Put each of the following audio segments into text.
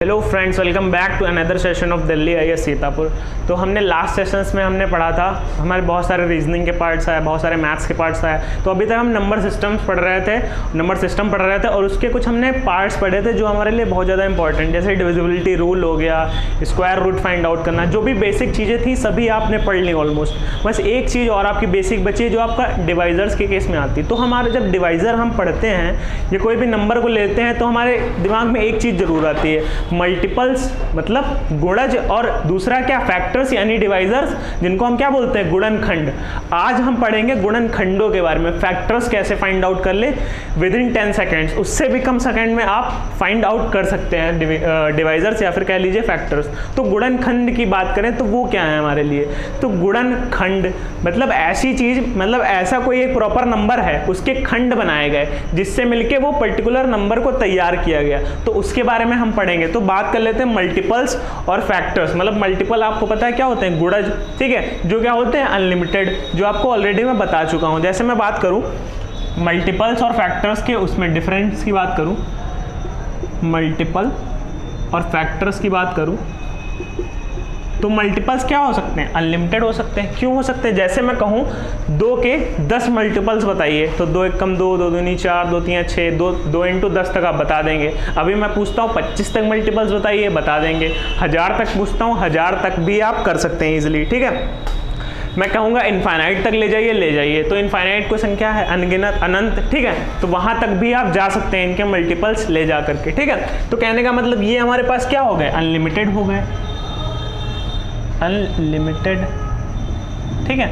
Hello friends, welcome back to another session of Delhi IAS Sitapur. तो हमने last sessions में हमने पढ़ा था, हमारे बहुत सारे रीजनिंग के पार्ट्स आए, बहुत सारे मैथ्स के पार्ट्स आए। तो अभी तक हम नंबर सिस्टम पढ़ रहे थे और उसके कुछ हमने पार्ट्स पढ़े थे जो हमारे लिए बहुत ज़्यादा इंपॉर्टेंट, जैसे डिविजिबिलिटी रूल हो गया, स्क्वायर रूट फाइंड आउट करना, जो भी बेसिक चीज़ें थी सभी आपने पढ़ ली ऑलमोस्ट। बस एक चीज़ और आपकी बेसिक बची जो आपका डिवाइजर्स के केस में आती है। तो हमारे जब डिवाइज़र हम पढ़ते हैं या कोई भी नंबर को लेते हैं तो हमारे दिमाग में एक चीज़ ज़रूर आती है, मल्टीपल्स मतलब गुणज, और दूसरा क्या, फैक्टर्स यानी डिवाइजर्स, जिनको हम क्या बोलते हैं, गुणनखंड। आज हम पढ़ेंगे गुणनखंडों के बारे में, फैक्टर्स कैसे फाइंड आउट कर ले विद इन 10 सेकेंड्स, उससे भी कम सेकेंड में आप फाइंड आउट कर सकते हैं डिवाइजर्स या फिर कह लीजिए फैक्टर्स। तो गुणनखंड की बात करें तो वो क्या है हमारे लिए, तो गुणनखंड मतलब ऐसी चीज, मतलब ऐसा कोई एक प्रॉपर नंबर है, उसके खंड बनाए गए जिससे मिलके वो पर्टिकुलर नंबर को तैयार किया गया, तो उसके बारे में हम पढ़ेंगे। तो बात कर लेते हैं मल्टीपल्स और फैक्टर्स। मतलब मल्टीपल आपको पता है क्या होते हैं, गुणज, ठीक है, जो क्या होते हैं अनलिमिटेड, जो आपको ऑलरेडी मैं बता चुका हूं। जैसे मैं बात करूं मल्टीपल्स और फैक्टर्स के उसमें डिफरेंस की बात करूं, मल्टीपल और फैक्टर्स की बात करूं तो मल्टीपल्स क्या हो सकते हैं, अनलिमिटेड हो सकते हैं। क्यों हो सकते हैं, जैसे मैं कहूँ 2 के 10 मल्टीपल्स बताइए, तो 2 एक कम 2, 2 दूनी 4, 2 3 6, 2 इंटू 10 तक आप बता देंगे। अभी मैं पूछता हूँ 25 तक मल्टीपल्स बताइए, बता देंगे। 1000 तक पूछता हूँ, 1000 तक भी आप कर सकते हैं इजिली, ठीक है। मैं कहूँगा इनफाइनाइट तक ले जाइए, तो इनफाइनाइट कोई संख्या है, अनगिनत, अनंत, ठीक है, तो वहाँ तक भी आप जा सकते हैं इनके मल्टीपल्स ले जा करके, ठीक है। तो कहने का मतलब ये हमारे पास क्या हो गए, अनलिमिटेड हो गए, अनलिमिटेड, ठीक है।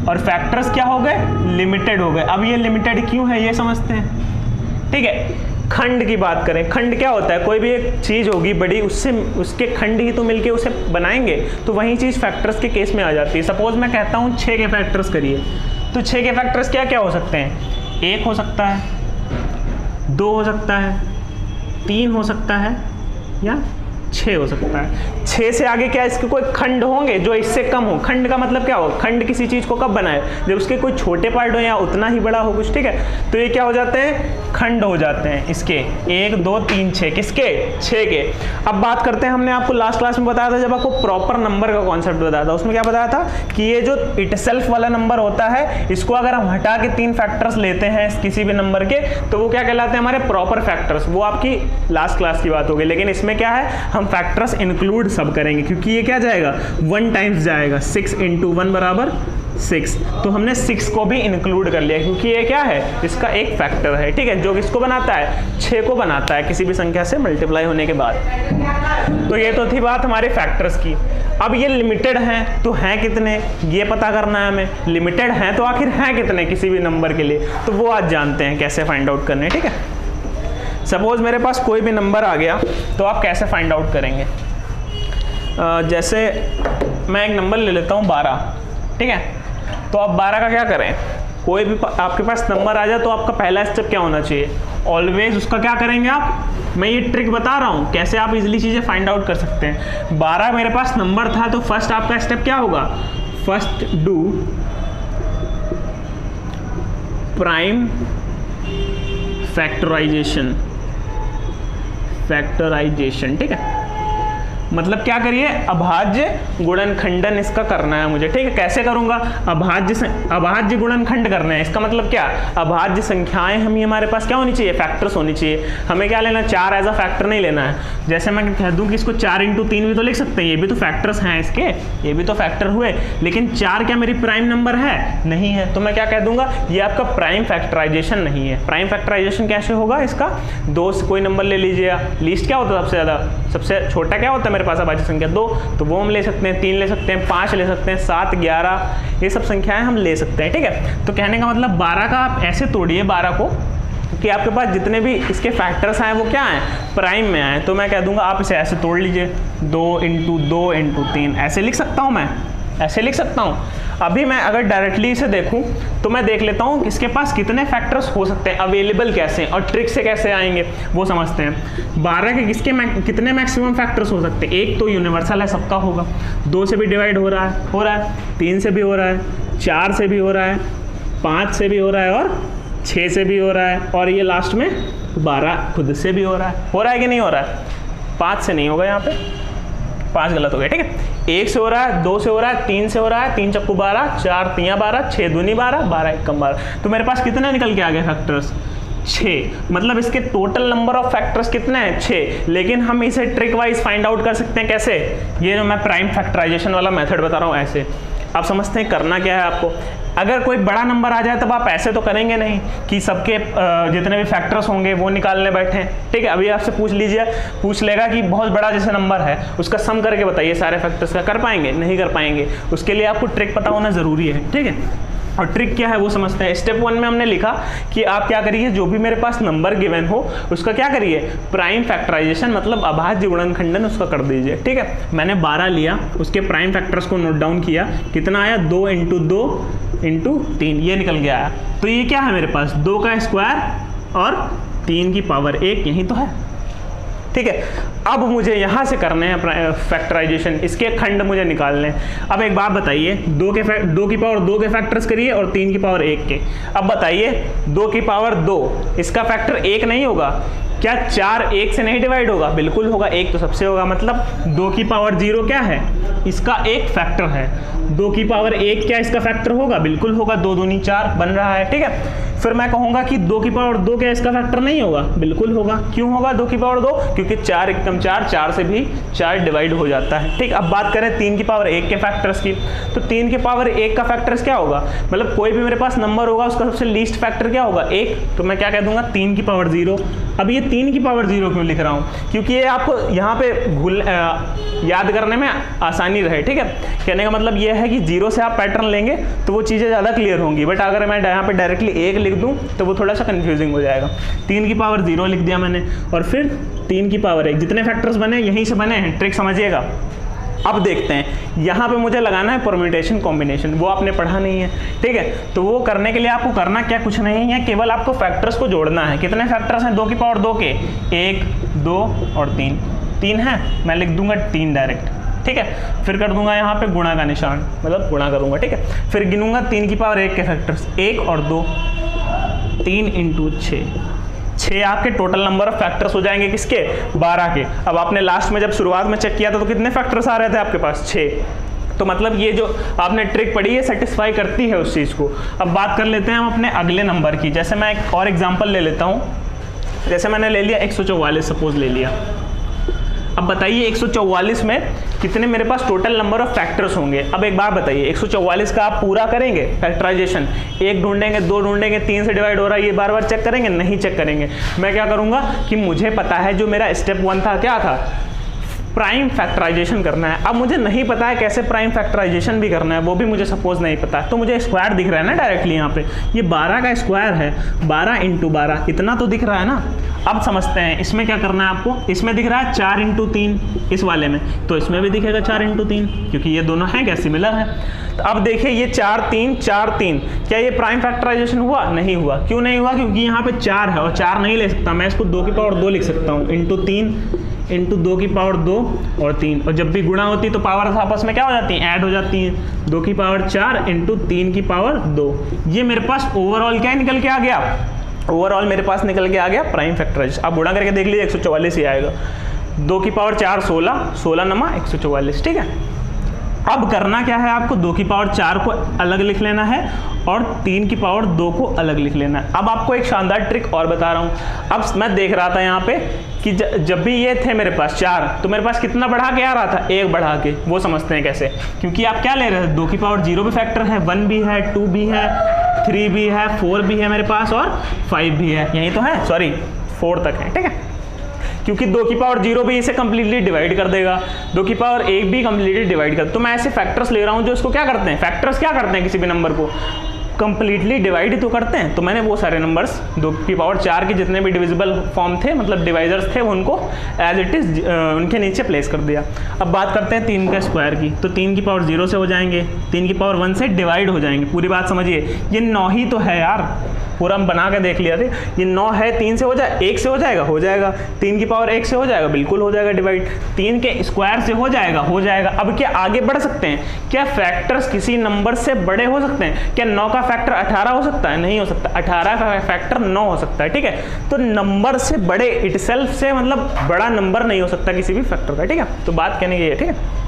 और फैक्टर्स क्या हो गए, लिमिटेड हो गए। अब ये लिमिटेड क्यों है ये समझते हैं, ठीक है। खंड की बात करें, खंड क्या होता है, कोई भी एक चीज़ होगी बड़ी, उससे उसके खंड ही तो मिलके उसे बनाएंगे, तो वही चीज़ फैक्टर्स के केस में आ जाती है। सपोज मैं कहता हूँ 6 के फैक्टर्स करिए, तो 6 के फैक्टर्स क्या क्या हो सकते हैं, 1 हो सकता है, 2 हो सकता है, 3 हो सकता है, या 6 हो सकता है। 6 से आगे क्या इसके कोई खंड होंगे जो इससे कम हो। खंड का मतलब क्या हो, खंड किसी चीज को कब बनाए, जब उसके कोई छोटे पार्ट हो या उतना ही बड़ा हो कुछ, ठीक है। तो ये क्या हो जाते हैं, खंड हो जाते हैं इसके, 1 2 3 6, किसके, 6 के। अब बात करते हैं, हमने आपको लास्ट क्लास में बताया था जब आपको प्रॉपर नंबर का कॉन्सेप्ट बताया था, उसमें क्या बताया था कि ये जो इटसेल्फ वाला नंबर होता है, इसको अगर हम हटा के 3 फैक्टर्स लेते हैं किसी भी नंबर के, तो वो क्या कहलाते हैं, हमारे प्रॉपर फैक्टर्स। वो आपकी लास्ट क्लास की बात होगी, लेकिन इसमें क्या है, हम फैक्टर्स इंक्लूड सब करेंगे, क्योंकि ये क्या जाएगा, 1 टाइम्स जाएगा, 6 × 1 बराबर 6। तो हमने 6 को भी इंक्लूड कर लिया, क्योंकि ये क्या है, इसका एक फैक्टर है, ठीक है, जो किसको बनाता है, 6 को बनाता है किसी भी संख्या से मल्टीप्लाई होने के बाद। तो ये तो थी बात हमारे फैक्टर्स की। अब ये लिमिटेड हैं, तो हैं कितने ये पता करना है हमें, लिमिटेड हैं तो आखिर हैं कितने किसी भी नंबर के लिए, तो वो आज जानते हैं कैसे फाइंड आउट करने, ठीक है। सपोज मेरे पास कोई भी नंबर आ गया, तो आप कैसे फाइंड आउट करेंगे। जैसे मैं एक नंबर ले लेता हूँ 12, ठीक है। तो आप 12 का क्या करें, कोई भी आपके पास नंबर आ जाए तो आपका पहला स्टेप क्या होना चाहिए, ऑलवेज उसका क्या करेंगे आप, मैं ये ट्रिक बता रहा हूँ कैसे आप इजीली चीज़ें फाइंड आउट कर सकते हैं। 12 मेरे पास नंबर था, तो फर्स्ट आपका स्टेप क्या होगा, फर्स्ट डू प्राइम फैक्टराइजेशन, ठीक है। मतलब क्या करिए, अभाज्य गुणनखंडन इसका करना है मुझे, ठीक है। कैसे करूंगा, अभाज्य गुणनखंड करना है। इसका मतलब क्या, अभाज्य संख्याएं हमें हमारे पास क्या होनी चाहिए, फैक्टर्स होनी चाहिए। हमें क्या लेना, 4 एज अ फैक्टर नहीं लेना है। जैसे मैं कह दूं कि इसको 4 × 3 भी तो लिख सकते हैं, ये भी तो फैक्टर्स हैं इसके, ये भी तो फैक्टर हुए, लेकिन 4 क्या मेरी प्राइम नंबर है, नहीं है, तो मैं क्या कह दूंगा, ये आपका प्राइम फैक्टराइजेशन नहीं है। प्राइम फैक्टराइजेशन कैसे होगा इसका, 2 से कोई नंबर ले लीजिए, लीस्ट क्या होता है सबसे ज्यादा, सबसे छोटा क्या होता है मेरे पास अभाज्य संख्या 2, तो वो हम ले सकते हैं, 3 ले सकते हैं, 5 ले सकते हैं, 7 11, ये सब संख्याएं हम ले सकते हैं, ठीक है। तो कहने का मतलब 12 का आप ऐसे तोड़िए 12 को कि आपके पास जितने भी इसके फैक्टर्स आए वो क्या हैं, प्राइम में आए। तो मैं कह दूंगा आप इसे ऐसे तोड़ लीजिए, 2 × 2 × 3, ऐसे लिख सकता हूँ मैं, ऐसे लिख सकता हूँ। अभी मैं अगर डायरेक्टली इसे देखूं तो मैं देख लेता हूं इसके पास कितने फैक्टर्स हो सकते हैं, अवेलेबल कैसे हैं और ट्रिक से कैसे आएंगे वो समझते हैं। 12 के कितने मैक्सिमम फैक्टर्स हो सकते हैं, एक तो यूनिवर्सल है, सबका होगा, 2 से भी डिवाइड हो रहा है, 3 से भी हो रहा है, 4 से भी हो रहा है, 5 से भी हो रहा है और 6 से भी हो रहा है, और ये लास्ट में 12 खुद से भी हो रहा है कि नहीं हो रहा है। 5 से नहीं होगा, यहाँ पे 5 गलत हो गया, ठीक है। 1 से हो रहा है, 2 से हो रहा है, 3 से हो रहा है, 3 चक्कू 12, 4 तियाँ 12, 6 दूनी 12, 12 एकम 12। तो मेरे पास कितने निकल के आ गए फैक्टर्स? 6। मतलब इसके टोटल नंबर ऑफ फैक्टर्स कितने हैं? 6। लेकिन हम इसे ट्रिक वाइज फाइंड आउट कर सकते हैं। कैसे? ये जो मैं प्राइम फैक्टराइजेशन वाला मेथड बता रहा हूँ, ऐसे आप समझते हैं करना क्या है आपको। अगर कोई बड़ा नंबर आ जाए तब आप ऐसे तो करेंगे नहीं कि सबके जितने भी फैक्टर्स होंगे वो निकालने बैठे, ठीक है। अभी आपसे पूछ लेगा कि बहुत बड़ा जैसे नंबर है उसका सम करके बताइए सारे फैक्टर्स का, कर पाएंगे? नहीं कर पाएंगे। उसके लिए आपको ट्रिक पता होना जरूरी है, ठीक है। और ट्रिक क्या है वो समझते हैं। स्टेप 1 में हमने लिखा कि आप क्या करिए, जो भी मेरे पास नंबर गिवन हो उसका क्या करिए, प्राइम फैक्टराइजेशन मतलब अभाज्य गुणनखंडन उसका कर दीजिए, ठीक है। मैंने 12 लिया, उसके प्राइम फैक्टर्स को नोट डाउन किया, कितना आया? 2 × 2 × 3, ये निकल के आया। तो ये क्या है मेरे पास? 2 का स्क्वायर और 3 की पावर 1, यही तो है, ठीक है। अब मुझे यहाँ से करने हैं फैक्टराइजेशन, इसके खंड मुझे निकालने हैं। अब एक बात बताइए, 2 की पावर 2 के फैक्टर्स करिए और 3 की पावर 1 के। अब बताइए 2 की पावर 2 इसका फैक्टर 1 नहीं होगा क्या? 4 1 से नहीं डिवाइड होगा? बिल्कुल होगा, 1 तो सबसे होगा। मतलब 2 की पावर 0 क्या है? इसका एक फैक्टर है। 2 की पावर 1 क्या इसका फैक्टर होगा? बिल्कुल होगा, 2 दूनी 4 बन रहा है, ठीक है। फिर मैं कहूँगा कि 2 की पावर 2 क्या इसका फैक्टर नहीं होगा? बिल्कुल होगा। क्यों होगा 2 की पावर 2? क्योंकि 4 एकम 4, 4 से भी 4 डिवाइड हो जाता है, ठीक। अब बात करें 3 की पावर 1 के फैक्टर्स की, तो 3 की पावर 1 का फैक्टर्स क्या होगा? मतलब कोई भी मेरे पास नंबर होगा उसका सबसे लीस्ट फैक्टर क्या होगा? 1। तो मैं क्या कह दूंगा? 3 की पावर 0। अब ये 3 की पावर 0 क्यों लिख रहा हूँ? क्योंकि ये आपको यहाँ पे याद करने में आसानी रहे, ठीक है। कहने का मतलब ये है कि 0 से आप पैटर्न लेंगे तो वो चीज़ें ज़्यादा क्लियर होंगी, बट अगर मैं यहाँ पे डायरेक्टली 1 लिख दूँ तो वो थोड़ा सा कंफ्यूजिंग हो जाएगा। 3 की पावर 0 लिख दिया मैंने, और फिर 3 की पावर 1। जितने फैक्टर्स बने यहीं से बने हैं, ट्रिक समझिएगा। अब देखते हैं, यहाँ पे मुझे लगाना है परम्यूटेशन कॉम्बिनेशन, वो आपने पढ़ा नहीं है, ठीक है। तो वो करने के लिए आपको करना क्या, कुछ नहीं है, केवल आपको फैक्टर्स को जोड़ना है। कितने फैक्टर्स हैं 2 की पावर 2 के? 1, 2 और 3। 3 है, मैं लिख दूंगा 3 डायरेक्ट, ठीक है। फिर कर दूंगा यहाँ पे गुणा का निशान, मतलब गुणा करूंगा, ठीक है। फिर गिनूंगा 3 की पावर 1 के फैक्टर्स, 1 और 2, 3 × 6। 6 आपके टोटल नंबर ऑफ फैक्टर्स हो जाएंगे किसके? 12 के। अब आपने लास्ट में जब शुरुआत में चेक किया था तो कितने फैक्टर्स आ रहे थे आपके पास? 6। तो मतलब ये जो आपने ट्रिक पढ़ी है सेटिस्फाई करती है उस चीज़ को। अब बात कर लेते हैं हम अपने अगले नंबर की। जैसे मैं एक और एग्जांपल ले लेता हूँ, जैसे मैंने ले लिया 144 सपोज ले लिया। अब बताइए 144 में कितने मेरे पास टोटल नंबर ऑफ फैक्टर्स होंगे? अब एक बार बताइए 144 का आप पूरा करेंगे फैक्टराइजेशन? 1 ढूंढेंगे, 2 ढूंढेंगे, 3 से डिवाइड हो रहा है ये बार बार चेक करेंगे? नहीं चेक करेंगे। मैं क्या करूंगा कि मुझे पता है जो मेरा स्टेप 1 था, क्या था? प्राइम फैक्टराइजेशन करना है। अब मुझे नहीं पता है कैसे प्राइम फैक्टराइजेशन भी करना है, वो भी मुझे सपोज नहीं पता है। तो मुझे स्क्वायर दिख रहा है ना डायरेक्टली यहाँ पे, ये 12 का स्क्वायर है, 12 × 12 इतना तो दिख रहा है ना। अब समझते हैं इसमें क्या करना है आपको। इसमें दिख रहा है 4 × 3 इस वाले में, तो इसमें भी दिखेगा 4 × 3 क्योंकि ये दोनों हैं क्या, सिमिलर है। तो अब देखिए ये 4 3 4 3, क्या ये प्राइम फैक्टराइजेशन हुआ? नहीं हुआ। क्यों नहीं हुआ? क्योंकि यहाँ पे 4 है और 4 नहीं ले सकता मैं, इसको 2 की पावर 2 लिख सकता हूँ, × 3 × 2 की पावर 2 और 3। और जब भी गुणा होती है तो पावर आपस में क्या हो जाती हैं? ऐड हो जाती हैं। 2 की पावर 4 × 3 की पावर 2। ये मेरे पास ओवरऑल क्या निकल के आ गया? ओवरऑल मेरे पास निकल के आ गया प्राइम फैक्टराइजेशन। आप गुणा करके देख लीजिए 144 ही आएगा। 2 की पावर 4 16, 16 नमा 144, ठीक है। अब करना क्या है आपको? 2 की पावर 4 को अलग लिख लेना है और 3 की पावर 2 को अलग लिख लेना है। अब आपको एक शानदार ट्रिक और बता रहा हूँ। अब मैं देख रहा था यहाँ पे कि जब भी ये थे मेरे पास 4, तो मेरे पास कितना बढ़ा के आ रहा था? 1 बढ़ा के। वो समझते हैं कैसे, क्योंकि आप क्या ले रहे थे? 2 की पावर 0 भी फैक्टर है, 1 भी है, 2 भी है, 3 भी है, 4 भी है मेरे पास और 5 भी है, यही तो है, सॉरी 4 तक है, ठीक है। क्योंकि 2 की पावर 0 भी इसे कंप्लीटली डिवाइड कर देगा, 2 की पावर 1 भी कंप्लीटली डिवाइड कर। तो मैं ऐसे फैक्टर्स ले रहा हूँ जो इसको क्या करते हैं, फैक्टर्स क्या करते हैं, किसी भी नंबर को कंप्लीटली डिवाइड तो करते हैं। तो मैंने वो सारे नंबर्स 2 की पावर 4 के जितने भी डिविजिबल फॉर्म थे, मतलब डिवाइजर्स थे, उनको एज इट इज उनके नीचे प्लेस कर दिया। अब बात करते हैं 3 का स्क्वायर की। तो 3 की पावर 0 से हो जाएंगे, 3 की पावर 1 से डिवाइड हो जाएंगे। पूरी बात समझिए, ये 9 ही तो है यार, पूरा हम बना के देख लिया थे। ये 9 है, 3 से हो जाए, 1 से हो जाएगा, हो जाएगा। 3 की पावर 1 से हो जाएगा, बिल्कुल हो जाएगा डिवाइड। 3 के स्क्वायर से हो जाएगा, हो जाएगा। अब क्या आगे बढ़ सकते हैं? क्या फैक्टर्स किसी नंबर से बड़े हो सकते हैं? क्या 9 का फैक्टर 18 हो सकता है? नहीं हो सकता। 18 का फैक्टर 9 हो सकता है, ठीक है। तो नंबर से बड़े इटसेल्फ से मतलब बड़ा नंबर नहीं हो सकता किसी भी फैक्टर का, ठीक है। तो बात कहने की है, ठीक है।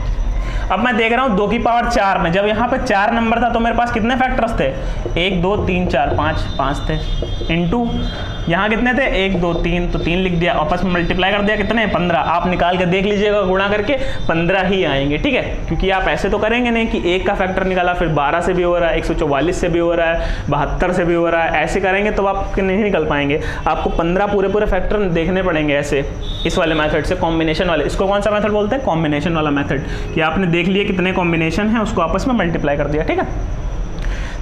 अब मैं देख रहा हूँ 2 की पावर 4 में, जब यहाँ पे 4 नंबर था तो मेरे पास कितने फैक्टर्स थे? 1 2 3 4 5 थे, इनटू यहाँ कितने थे? 1 2 3, तो 3 लिख दिया, आपस में मल्टीप्लाई कर दिया, कितने? 15। आप निकाल के देख लीजिएगा, गुणा करके 15 ही आएंगे, ठीक है। क्योंकि आप ऐसे तो करेंगे नहीं कि 1 का फैक्टर निकाला फिर 12 से भी हो रहा है, 144 से भी हो रहा है, 72 से भी हो रहा है। ऐसे करेंगे तो आप नहीं निकल पाएंगे। आपको 15 पूरे फैक्टर देखने पड़ेंगे ऐसे, इस वाले मेथड से, कॉम्बिनेशन वाले। इसको कौन सा मेथड बोलते हैं? कॉम्बिनेशन वाला मेथड। कि आपने देख लिए कितने कॉम्बिनेशन है, उसको आपस में मल्टीप्लाई कर दिया, ठीक है।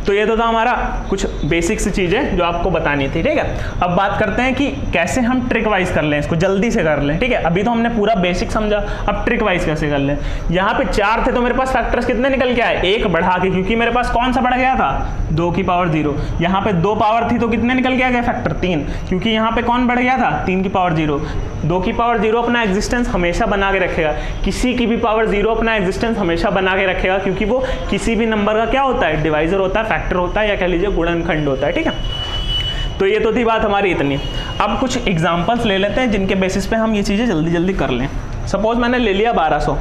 तो ये तो था हमारा कुछ बेसिक सी चीज़ें जो आपको बतानी थी, ठीक है। अब बात करते हैं कि कैसे हम ट्रिक वाइज कर लें, इसको जल्दी से कर लें, ठीक है। अभी तो हमने पूरा बेसिक समझा, अब ट्रिक वाइज कैसे कर लें। यहाँ पे 4 थे तो मेरे पास फैक्टर्स कितने निकल के आए? 1 बढ़ा के, क्योंकि मेरे पास कौन सा बढ़ गया था? 2 की पावर 0। यहाँ पे 2 पावर थी तो कितने निकल के आ गए फैक्टर? 3, क्योंकि यहाँ पे कौन बढ़ गया था? 3 की पावर 0। 2 की पावर 0 अपना एग्जिस्टेंस हमेशा बना के रखेगा, किसी की भी पावर 0 अपना एग्जिस्टेंस हमेशा बना के रखेगा, क्योंकि वो किसी भी नंबर का क्या होता है? डिवाइजर होता है, फैक्टर होता है, या कह लीजिए गुणनखंड होता है, ठीक है। तो ये तो थी बात हमारी इतनी। अब कुछ एग्जांपल्स ले लेते हैं जिनके बेसिस पे हम ये चीज़ें जल्दी जल्दी कर लें। सपोज मैंने ले लिया 1200।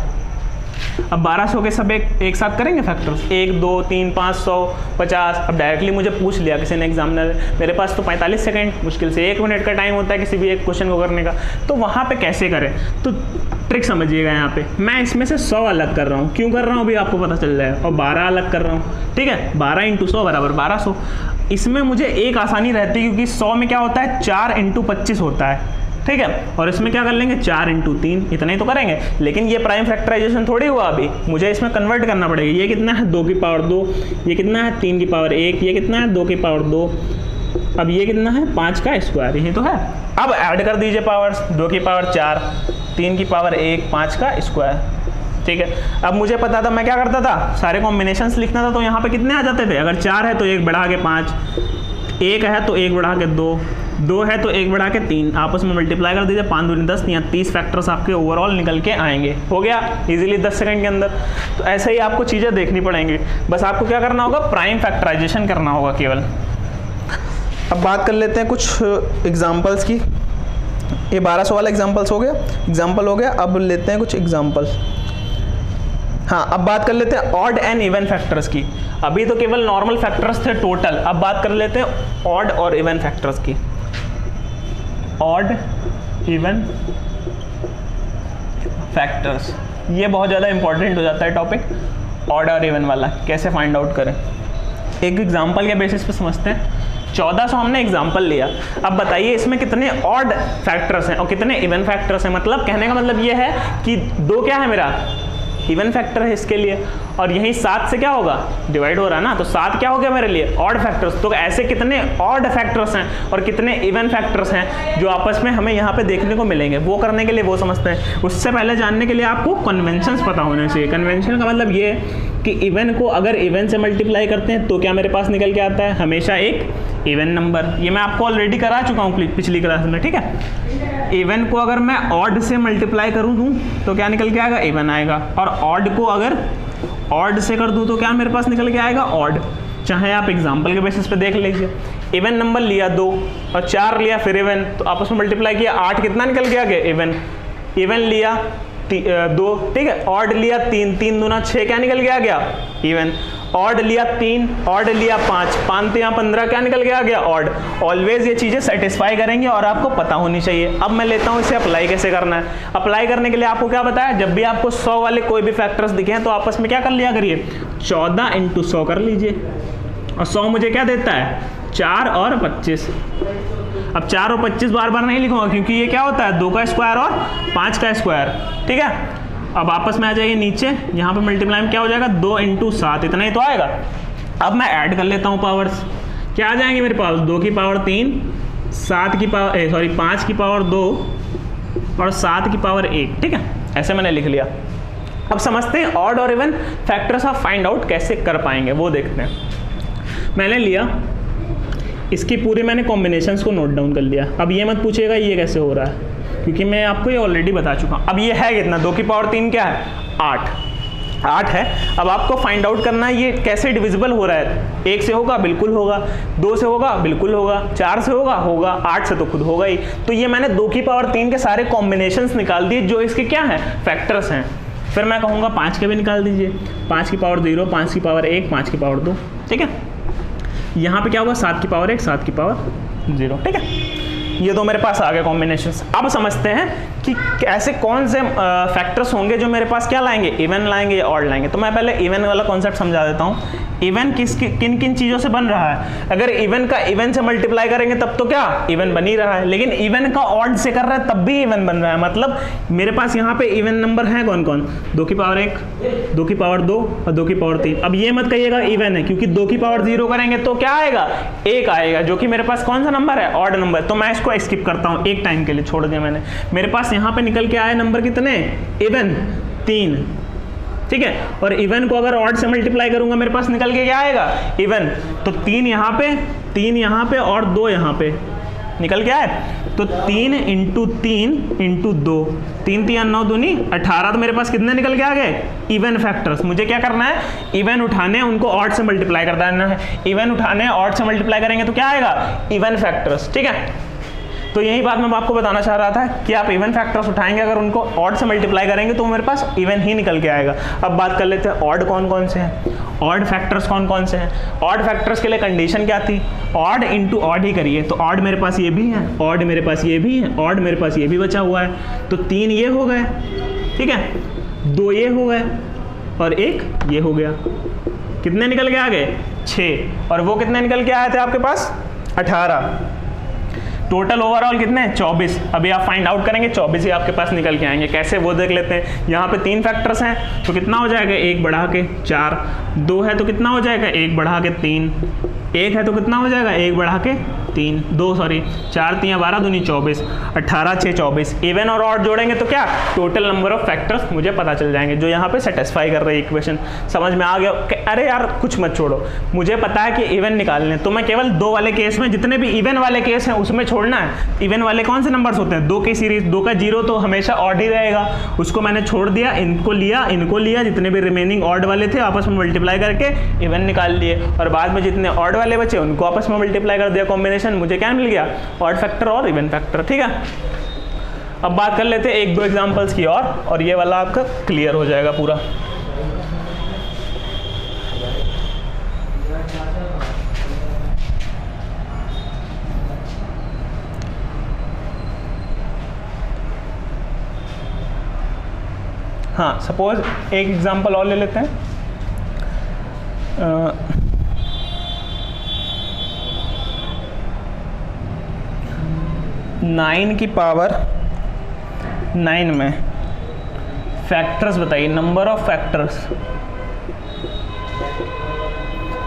अब 1200 के सब एक साथ करेंगे फैक्टर्स, 1 2 3 500 50। अब डायरेक्टली मुझे पूछ लिया किसी ने एग्जामिनर, मेरे पास तो 45 सेकंड, मुश्किल से 1 मिनट का टाइम होता है किसी भी एक क्वेश्चन को करने का। तो वहाँ पे कैसे करें? तो ट्रिक समझिएगा। यहाँ पे मैं इसमें से 100 अलग कर रहा हूँ। क्यों कर रहा हूँ अभी आपको पता चल जाएगा। और 12 अलग कर रहा हूँ, ठीक है। 12 × 100 बराबर 1200। इसमें मुझे एक आसानी रहती है, क्योंकि 100 में क्या होता है? 4 × 25 होता है, ठीक है। और इसमें क्या कर लेंगे? 4 × 3, इतना ही तो करेंगे। लेकिन ये प्राइम फैक्टराइजेशन थोड़ी हुआ अभी, मुझे इसमें कन्वर्ट करना पड़ेगा। ये कितना है? 2 की पावर 2। ये कितना है? 3 की पावर 1। ये कितना है? 2 की पावर 2। अब ये कितना है? 5 का स्क्वायर, यही तो है। अब ऐड कर दीजिए पावर्स, 2 की पावर 4, 3 की पावर 1, 5 का स्क्वायर, ठीक है। अब मुझे पता था, मैं क्या करता था? सारे कॉम्बिनेशंस लिखना था, तो यहाँ पे कितने आ जाते थे? अगर 4 है तो 1 बढ़ा के 5, 1 है तो 1 बढ़ा के 2 है तो 1 बढ़ा के 3, आपस में मल्टीप्लाई कर दीजिए। 5 दूनी 10, यहाँ 30 फैक्टर्स आपके ओवरऑल निकल के आएंगे। हो गया इजीली 10 सेकंड के अंदर। तो ऐसे ही आपको चीज़ें देखनी पड़ेंगी। बस आपको क्या करना होगा? प्राइम फैक्टराइजेशन करना होगा केवल। अब बात कर लेते हैं कुछ एग्जाम्पल्स की। ये 1200 वाला एग्जाम्पल हो गया। अब लेते हैं कुछ एग्जाम्पल्स। हाँ, अब बात कर लेते हैं ऑड एंड इवन फैक्टर्स की। अभी तो केवल नॉर्मल फैक्टर्स थे टोटल, अब बात कर लेते हैं ऑड और इवन फैक्टर्स की। ऑड इवन फैक्टर्स, ये बहुत ज़्यादा इंपॉर्टेंट हो जाता है टॉपिक, ऑड और इवन वाला। कैसे फाइंड आउट करें? एक एग्जाम्पल के बेसिस पे समझते हैं। 1400 हमने एग्जाम्पल लिया। अब बताइए इसमें कितने ऑड फैक्टर्स हैं और कितने इवन फैक्टर्स हैं। मतलब कहने का मतलब ये है कि 2 क्या है मेरा? इवन फैक्टर है इसके लिए, और यही 7 से क्या होगा? डिवाइड हो रहा है ना, तो 7 क्या हो गया मेरे लिए? Odd factors. तो ऐसे कितने ऑड फैक्टर्स हैं और कितने इवन फैक्टर्स हैं जो आपस में हमें यहाँ पे देखने को मिलेंगे, वो करने के लिए वो समझते हैं। उससे पहले जानने के लिए आपको कन्वेंशंस पता होने चाहिए। कन्वेंशन का मतलब ये कि इवन को अगर इवन से मल्टीप्लाई करते हैं तो क्या मेरे पास निकल के आता है? हमेशा एक इवन नंबर। ये मैं आपको ऑलरेडी करा चुका हूँ पिछली क्लास में, ठीक है। इवन को अगर मैं ऑड से मल्टीप्लाई करूँ तो क्या निकल के आएगा? इवन आएगा। और ऑड को अगर ऑड से कर दूँ तो क्या मेरे पास निकल के आएगा? ऑड। चाहे आप एग्जाम्पल के बेसिस पे देख लीजिए। इवन नंबर लिया 2 और 4 लिया फिर इवन, तो आपस में मल्टीप्लाई किया, 8 कितना निकल के आ गया? इवन। इवन लिया 2, ठीक है। ऑड लिया 3, 3 दूना 6, क्या निकल के आ गया? इवन। ऑड लिया 3, ऑड लिया 5, 5 तो यहाँ 15, क्या निकल के आ गया? ऑड। ऑलवेज ये चीज़ें सेटिस्फाई करेंगे और आपको पता होनी चाहिए। अब मैं लेता हूँ इसे अप्लाई कैसे करना है। अप्लाई करने के लिए आपको क्या बताया? जब भी आपको 100 वाले कोई भी फैक्टर्स दिखे हैं तो आपस में क्या कर लिया करिए? 14 × 100 कर लीजिए। और 100 मुझे क्या देता है? 4 और 25। अब 4 और 25 बार बार नहीं लिखूंगा, क्योंकि ये क्या होता है? 2 का स्क्वायर और 5 का स्क्वायर, ठीक है। अब आपस में आ जाइए नीचे, यहाँ पे मल्टीप्लाई में क्या हो जाएगा? 2 × 7, इतना ही तो आएगा। अब मैं ऐड कर लेता हूँ पावर्स। क्या आ जाएंगे मेरे पास? 2 की पावर 3, 5 की पावर 2 और 7 की पावर 1, ठीक है। ऐसे मैंने लिख लिया। अब समझते हैं ऑड और इवन फैक्टर्स आप फाइंड आउट कैसे कर पाएंगे, वो देखते हैं। मैंने लिया इसकी पूरी मैंने कॉम्बिनेशंस को नोट डाउन कर लिया। अब ये मत पूछेगा ये कैसे हो रहा है, क्योंकि मैं आपको ये ऑलरेडी बता चुका हूँ। अब ये है कितना, 2 की पावर 3 क्या है, 8 है। अब आपको फाइंड आउट करना है ये कैसे डिविजिबल हो रहा है। 1 से होगा, बिल्कुल होगा। 2 से होगा, बिल्कुल होगा। 4 से होगा, 8 से तो खुद होगा ही। तो ये मैंने 2 की पावर 3 के सारे कॉम्बिनेशंस निकाल दिए जो इसके क्या हैं, फैक्टर्स हैं। फिर मैं कहूँगा 5 के भी निकाल दीजिए, 5 की पावर 0, 5 की पावर 1, 5 की पावर 2, ठीक है। यहाँ पे क्या होगा, 7 की पावर 1, 7 की पावर 0, ठीक है। ये दो मेरे पास आ गए कॉम्बिनेशंस। अब समझते हैं कि ऐसे कौन से फैक्टर्स होंगे जो मेरे पास क्या लाएंगे, इवन लाएंगे या ऑड लाएंगे। तो मैं पहले इवन वाला कॉन्सेप्ट समझा देता हूँ। इवन किन किन चीज़ों से बन रहा है। अगर इवन का इवन से मल्टीप्लाई करेंगे तब तो क्या इवन बन ही रहा है, लेकिन इवन का ऑड से कर रहा है तब भी इवन बन रहा है। मतलब मेरे पास यहाँ पे इवन नंबर है कौन कौन, 2 की पावर 1, 2 की पावर 2 और 2 की पावर 3। अब ये मत कहिएगा इवन है, क्योंकि 2 की पावर 0 करेंगे तो क्या आएगा, 1 आएगा, जो कि मेरे पास कौन सा नंबर है, ऑड नंबर। तो मैं इसको स्किप करता हूँ, एक टाइम के लिए छोड़ दिया मैंने। मेरे पास यहाँ पे निकल के आए नंबर कितने, इवन 3, ठीक है। और इवन को अगर ऑड से मल्टीप्लाई करूंगा मेरे पास निकल के क्या आएगा, इवन। तो 3 यहाँ पे और 2 यहाँ पे निकल के आए। तो 3 × 3 × 2, 3 3 9 दूनी 18। तो मेरे पास कितने निकल के आ गए, इवन फैक्टर्स। मुझे क्या करना है, इवन उठाने उनको ऑड से मल्टीप्लाई कर देना है। इवन उठाने ऑड से मल्टीप्लाई करेंगे तो क्या आएगा, इवन फैक्टर्स, ठीक है। तो यही बात मैं आपको बताना चाह रहा था कि आप इवन फैक्टर्स उठाएंगे, अगर उनको ऑड से मल्टीप्लाई करेंगे तो मेरे पास इवन ही निकल के आएगा। अब बात कर लेते हैं ऑड कौन कौन से हैं, ऑड फैक्टर्स कौन कौन से हैं। ऑड फैक्टर्स के लिए कंडीशन क्या थी, ऑड इंटू ऑड ही करिए। तो ऑड मेरे पास ये भी है, ऑड मेरे पास ये भी है, ऑड मेरे पास ये भी बचा हुआ है। तो 3 ये हो गए, ठीक है, 2 ये हो गए और 1 ये हो गया। कितने निकल के आ गए, 6। और वो कितने निकल के आए थे आपके पास, 18। टोटल ओवरऑल कितने, 24। अभी आप फाइंड आउट करेंगे 24 ही आपके पास निकल के आएंगे। कैसे वो देख लेते हैं। यहाँ पे 3 फैक्टर्स हैं तो कितना हो जाएगा, 1 बढ़ा के 4, 2 है तो कितना हो जाएगा, 1 बढ़ा के 3, 1 है तो कितना हो जाएगा, 1 बढ़ा के 3, 2 सॉरी 4 3 12 दूनी 24, 18 6 24। इवन और ऑड जोड़ेंगे तो क्या, टोटल नंबर ऑफ फैक्टर्स मुझे पता चल जाएंगे जो यहाँ पे सेटिस्फाई कर रहे हैं इक्वेशन। समझ में आ गया। अरे यार कुछ मत छोड़ो, मुझे पता है कि इवन निकालने, तो मैं केवल 2 वाले केस में, जितने भी इवन वाले केस हैं उसमें छोड़ना है। इवन वाले कौन से नंबर्स होते हैं, 2 की सीरीज, 2 का 0 तो हमेशा ऑड ही रहेगा, उसको मैंने छोड़ दिया। इनको लिया, जितने भी रिमेनिंग ऑड वाले थे आपस में मल्टीप्लाई करके इवन निकाल लिए, और बाद में जितने ऑड वाले बचे उनको आपस में मल्टीप्लाई कर दिया। कॉम्बिनेशन मुझे क्या मिल गया, ऑड फैक्टर और इवन फैक्टर, ठीक है। अब बात कर लेते हैं 1-2 एग्जांपल्स की और ये वाला आपका क्लियर हो जाएगा पूरा। हाँ, सपोज एक एग्जांपल और ले लेते हैं। 9 की पावर 9 में फैक्टर्स बताइए, number of factors,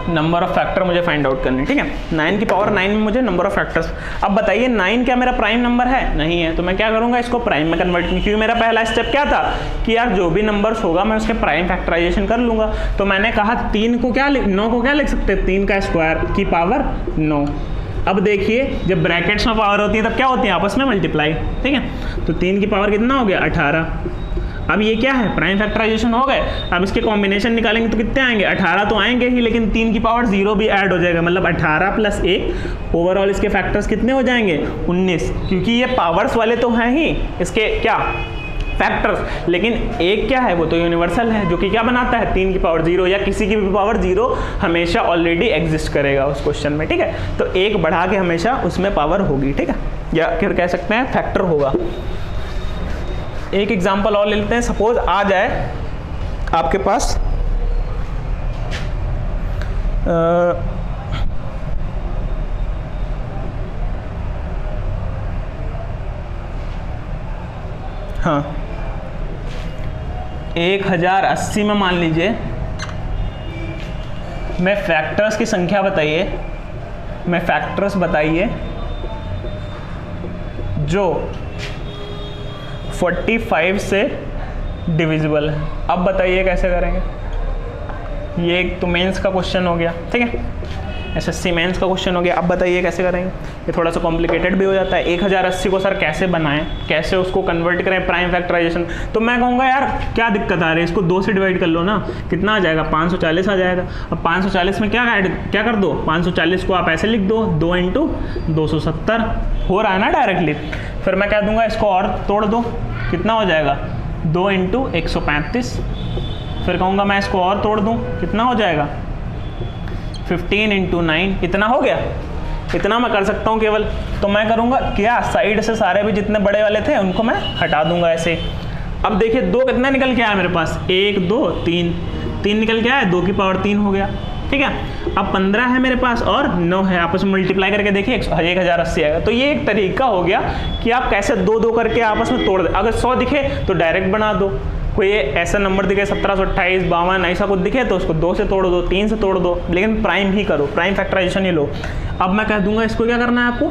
number of factor मुझे फाइंड आउट करनी है, ठीक है। 9 की पावर 9 में मुझे नंबर ऑफ फैक्टर्स। अब बताइए 9 क्या मेरा प्राइम नंबर है, नहीं है, तो मैं क्या करूंगा, इसको प्राइम में कन्वर्ट, क्योंकि मेरा पहला स्टेप क्या था कि यार जो भी नंबर्स होगा मैं उसके प्राइम फैक्टराइजेशन कर लूंगा। तो मैंने कहा 9 को क्या लिख सकते हैं, 3 का स्क्वायर की पावर 9। अब देखिए जब ब्रैकेट्स में पावर होती है तब क्या होती है, आपस में मल्टीप्लाई, ठीक है। तो 3 की पावर कितना हो गया, 18। अब ये क्या है, प्राइम फैक्टराइजेशन हो गए। अब इसके कॉम्बिनेशन निकालेंगे तो कितने आएंगे, 18 तो आएंगे ही, लेकिन 3 की पावर 0 भी ऐड हो जाएगा, मतलब 18 + 1। ओवरऑल इसके फैक्टर्स कितने हो जाएंगे, 19, क्योंकि ये पावर्स वाले तो हैं ही इसके क्या फैक्टर्स, लेकिन एक क्या है, वो तो यूनिवर्सल है, जो कि क्या बनाता है, 3 की पावर 0 या किसी की भी पावर 0 हमेशा ऑलरेडी एग्जिस्ट करेगा उस क्वेश्चन में, ठीक है। तो 1 बढ़ा के हमेशा उसमें पावर होगी, ठीक है, या फिर कह सकते हैं फैक्टर होगा। एक एग्जांपल और ले लेते हैं। सपोज आ जाए आपके पास हाँ 1080 में मान लीजिए, मैं फैक्टर्स की संख्या बताइए जो 45 से डिविजिबल है। अब बताइए कैसे करेंगे, ये एक तो मेंस का क्वेश्चन हो गया, ठीक है। SSC मेंस का क्वेश्चन हो गया। अब बताइए कैसे करेंगे, ये थोड़ा सा कॉम्प्लिकेटेड भी हो जाता है। 1080 को सर कैसे बनाएं, कैसे उसको कन्वर्ट करें प्राइम फैक्टराइजेशन। तो मैं कहूँगा यार क्या दिक्कत आ रही है, इसको 2 से डिवाइड कर लो ना, कितना आ जाएगा 540 आ जाएगा। अब 540 में क्या कर दो, 540 को आप ऐसे लिख दो 2 × 270 हो रहा है ना डायरेक्टली। फिर मैं कह दूंगा इसको और तोड़ दो, कितना हो जाएगा 2 × 135। फिर कहूँगा मैं इसको और तोड़ दूँ, कितना हो जाएगा 15 × 9। इतना हो गया, इतना मैं कर सकता हूँ केवल। तो मैं करूँगा क्या, साइड से सारे भी जितने बड़े वाले थे उनको मैं हटा दूंगा ऐसे। अब देखिए 2 कितना निकल के आया मेरे पास, 1 2 3 निकल के आया, 2 की पावर 3 हो गया, ठीक है। अब 15 है मेरे पास और 9 है, आपस में मल्टीप्लाई करके देखिए 1080 आएगा। तो ये एक तरीका हो गया कि आप कैसे 2 करके आपस में तोड़ दे। अगर 100 दिखे तो डायरेक्ट बना दो, कोई ऐसा नंबर दिखे 1728 52 ऐसा कुछ दिखे तो उसको 2 से तोड़ दो, 3 से तोड़ दो, लेकिन प्राइम ही करो, प्राइम फैक्टराइजेशन ही लो। अब मैं कह दूंगा इसको क्या करना है आपको,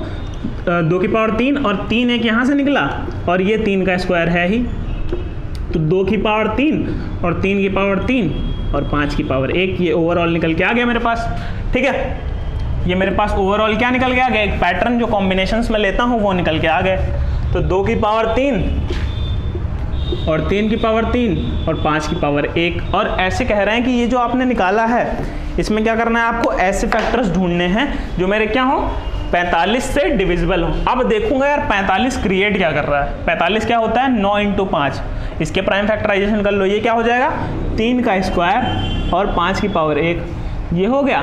2 की पावर 3 और 3 एक यहाँ से निकला और ये 3 का स्क्वायर है ही, तो 2 की पावर 3 और 3 की पावर 3 और 5 की पावर 1, ये ओवरऑल निकल के आ गया मेरे पास, ठीक है। ये मेरे पास ओवरऑल क्या निकल के आ गया, एक पैटर्न जो कॉम्बिनेशंस में लेता हूँ वो निकल के आ गए। तो 2 की पावर 3 और 3 की पावर 3 और 5 की पावर 1, और ऐसे कह रहे हैं कि ये जो आपने निकाला है इसमें क्या करना है आपको, ऐसे फैक्टर्स ढूंढने हैं जो मेरे क्या हो 45 से डिविजिबल हो। अब देखूंगा यार 45 क्रिएट क्या कर रहा है, 45 क्या होता है 9 × 5, इसके प्राइम फैक्टराइजेशन कर लो, ये क्या हो जाएगा 3 का स्क्वायर और 5 की पावर 1, ये हो गया।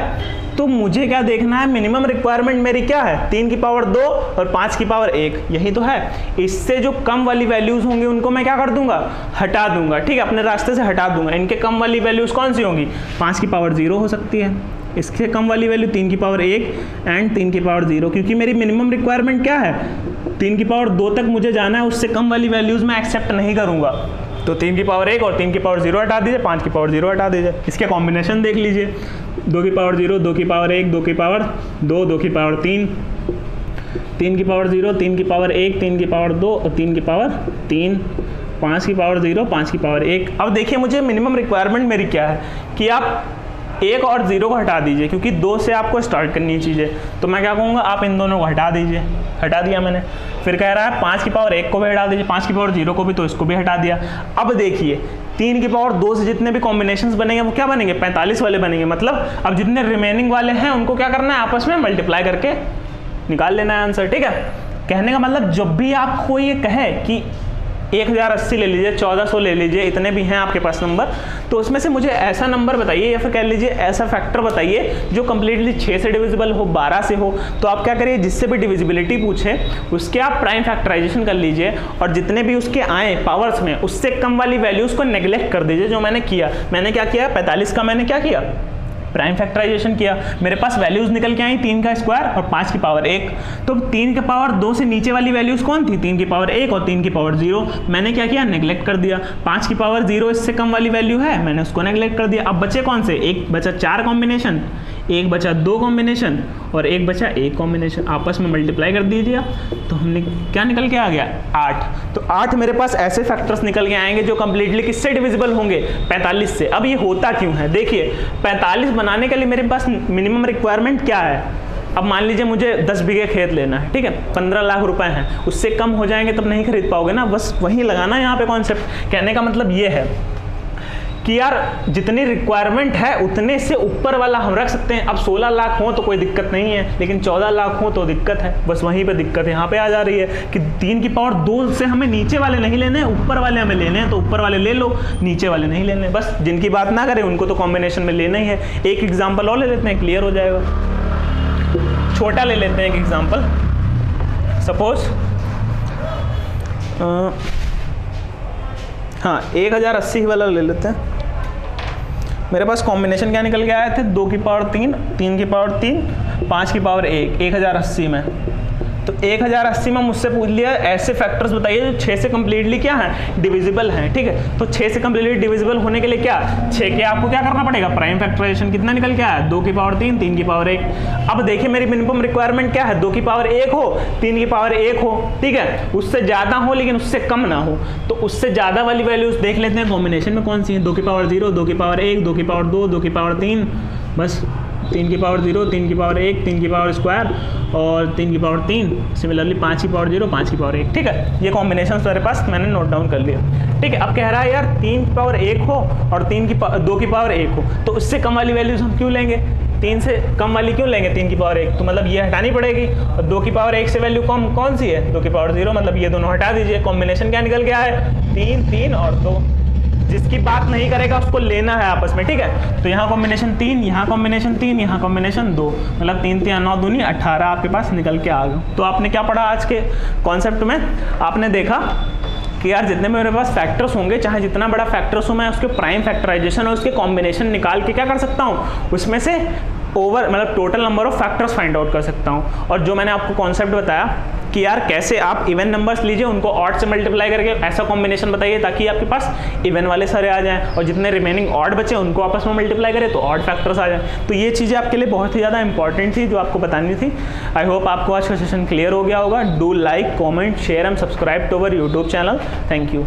तो मुझे क्या देखना है, मिनिमम रिक्वायरमेंट मेरी क्या है 3 की पावर 2 और 5 की पावर 1, यही तो है। इससे जो कम वाली वैल्यूज होंगी उनको मैं क्या कर दूंगा, हटा दूंगा, ठीक है, अपने रास्ते से हटा दूंगा। इनके कम वाली वैल्यूज कौन सी होंगी, 5 की पावर 0 हो सकती है, इसके कम वाली वैल्यू 3 की पावर 1 एंड 3 की पावर 0, क्योंकि मेरी मिनिमम रिक्वायरमेंट क्या है 3 की पावर 2 तक मुझे जाना है, उससे कम वाली वैल्यूज मैं एक्सेप्ट नहीं करूंगा। तो 3 की पावर 1 और 3 की पावर 0 हटा दीजिए, 5 की पावर 0 हटा दीजिए, इसके कॉम्बिनेशन देख लीजिए, 2 की पावर 0, 2 की पावर 1, 2 की पावर 2, 2 की पावर 3, 3 की पावर 0, 3 की पावर 1, 3 की पावर 2 और 3 की पावर 3, 5 की पावर 0, 5 की पावर 1। अब देखिए मुझे मिनिमम रिक्वायरमेंट मेरी क्या है कि आप 1 और 0 को हटा दीजिए, क्योंकि 2 से आपको स्टार्ट करनी है चीज़ें। तो मैं क्या कहूँगा, आप इन दोनों को हटा दीजिए, हटा दिया मैंने। फिर कह रहा है 5 की पावर 1 को भी हटा दीजिए, 5 की पावर 0 को भी, तो इसको भी हटा दिया। अब देखिए 3 की पावर 2 से जितने भी कॉम्बिनेशंस बनेंगे वो क्या बनेंगे, 45 वाले बनेंगे। मतलब अब जितने रिमेनिंग वाले हैं उनको क्या करना है, आपस में मल्टीप्लाई करके निकाल लेना है आंसर, ठीक है। कहने का मतलब जब भी आपको ये कहे कि 1080 ले लीजिए, 1400 ले लीजिए, इतने भी हैं आपके पास नंबर, तो उसमें से मुझे ऐसा नंबर बताइए या फिर कह लीजिए ऐसा फैक्टर बताइए जो कंप्लीटली 6 से डिविजिबल हो, 12 से हो। तो आप क्या करिए, जिससे भी डिविजिबिलिटी पूछे उसके आप प्राइम फैक्टराइजेशन कर लीजिए, और जितने भी उसके आए पावर्स में उससे कम वाली वैल्यूज़ को नेग्लेक्ट कर दीजिए, जो मैंने किया। मैंने क्या किया, 45 का मैंने क्या किया, प्राइम फैक्टराइजेशन किया। मेरे पास वैल्यूज निकल के आई 3 का स्क्वायर और 5 की पावर 1। तो 3 की पावर 2 से नीचे वाली वैल्यूज कौन थी, 3 की पावर 1 और 3 की पावर 0। मैंने क्या किया, नेग्लेक्ट कर दिया। 5 की पावर 0 इससे कम वाली वैल्यू है, मैंने उसको नेग्लेक्ट कर दिया। अब बचे कौन से, एक बचा 4 कॉम्बिनेशन, एक बचा 2 कॉम्बिनेशन और एक बचा 1 कॉम्बिनेशन। आपस में मल्टीप्लाई कर दीजिए, तो हमने क्या निकल के आ गया 8। तो 8 मेरे पास ऐसे फैक्टर्स निकल के आएंगे जो कंप्लीटली किससे डिविजिबल होंगे, 45 से। अब ये होता क्यों है, देखिए 45 बनाने के लिए मेरे पास मिनिमम रिक्वायरमेंट क्या है। अब मान लीजिए मुझे 10 बीघे खेत लेना है, ठीक है, 15 लाख रुपए हैं, उससे कम हो जाएंगे तब नहीं खरीद पाओगे ना, बस वही लगाना यहाँ पे कॉन्सेप्ट। कहने का मतलब ये है कि यार जितनी रिक्वायरमेंट है उतने से ऊपर वाला हम रख सकते हैं। अब 16 लाख हो तो कोई दिक्कत नहीं है, लेकिन 14 लाख हो तो दिक्कत है। बस वहीं पे दिक्कत यहाँ पे आ जा रही है कि 3 की पावर 2 से हमें नीचे वाले नहीं लेने हैं, ऊपर वाले हमें लेने हैं, तो ऊपर वाले ले लो, नीचे वाले नहीं लेने। बस जिनकी बात ना करें उनको तो कॉम्बिनेशन में लेना ही है। एक एग्जाम्पल और ले लेते हैं, क्लियर हो जाएगा। छोटा ले लेते हैं एक एग्जाम्पल, सपोज हाँ 1080 वाला ले लेते हैं। मेरे पास कॉम्बिनेशन क्या निकल के आए थे, 2 की पावर 3, 3 की पावर 3, 5 की पावर 1, 1080 में। तो 1080 में मुझसे पूछ लिया ऐसे फैक्टर्स बताइए जो 6 से कंप्लीटली क्या है, डिविजिबल हैं, ठीक है। तो 6 से कंप्लीटली डिविजिबल होने के लिए क्या, 6 के आपको क्या करना पड़ेगा, प्राइम फैक्टराइजेशन। कितना निकल के आया, 2 की पावर 3, 3 की पावर 1। अब देखिए मेरी मिनिमम रिक्वायरमेंट क्या है, 2 की पावर 1 हो, 3 की पावर 1 हो, ठीक है, उससे ज़्यादा हो लेकिन उससे कम ना हो। तो उससे ज़्यादा वाली वैल्यूज देख लेते हैं कॉम्बिनेशन में कौन सी है, 2 की पावर 0, 2 की पावर 1, 2 की पावर 2, 2 की पावर 3, बस 3 की पावर 0, 3 की पावर 1, 3 की पावर स्क्वायर और 3 की पावर 3, सिमिलरली 5 की पावर 0, 5 की पावर 1। ठीक है, ये कॉम्बिनेशन मेरे पास मैंने नोट डाउन कर लिया। ठीक है, अब कह रहा है यार 3 की पावर 1 हो और 2 की पावर 1 हो, तो उससे कम वाली वैल्यूज हम क्यों लेंगे? 3 से कम वाली क्यों लेंगे 3 की पावर 1? तो मतलब ये हटानी पड़ेगी। और 2 की पावर 1 से वैल्यू कौन सी है? 2 की पावर 0, मतलब ये दोनों हटा दीजिए। कॉम्बिनेशन क्या निकल गया है? 3, 3 और 2। जिसकी बात नहीं करेगा उसको लेना है आपस में। ठीक है, तो यहाँ कॉम्बिनेशन 3, यहाँ कॉम्बिनेशन 3, यहाँ कॉम्बिनेशन 2, मतलब 3 3 9 दूनी 18 आपके पास निकल के आ गए। तो आपने क्या पढ़ा आज के कॉन्सेप्ट में? आपने देखा कि यार जितने मेरे पास फैक्टर्स होंगे, चाहे जितना बड़ा फैक्टर्स हो, मैं उसके प्राइम फैक्टराइजेशन और उसके कॉम्बिनेशन निकाल के क्या कर सकता हूँ, उसमें से मतलब total number of factors find out कर सकता हूँ। और जो मैंने आपको कॉन्सेप्ट बताया कि यार कैसे आप इवन नंबर्स लीजिए, उनको ऑड से मल्टीप्लाई करके ऐसा कॉम्बिनेशन बताइए ताकि आपके पास इवन वाले सारे आ जाएं, और जितने रिमेनिंग ऑड बचे उनको आपस में मल्टीप्लाई करें तो ऑड फैक्टर्स आ जाएं। तो ये चीज़ें आपके लिए बहुत ही ज़्यादा इंपॉर्टेंट थी जो आपको बतानी थी। आई होप आपको आज का सेशन क्लियर हो गया होगा। Do like, comment, share and subscribe to our YouTube channel. Thank you.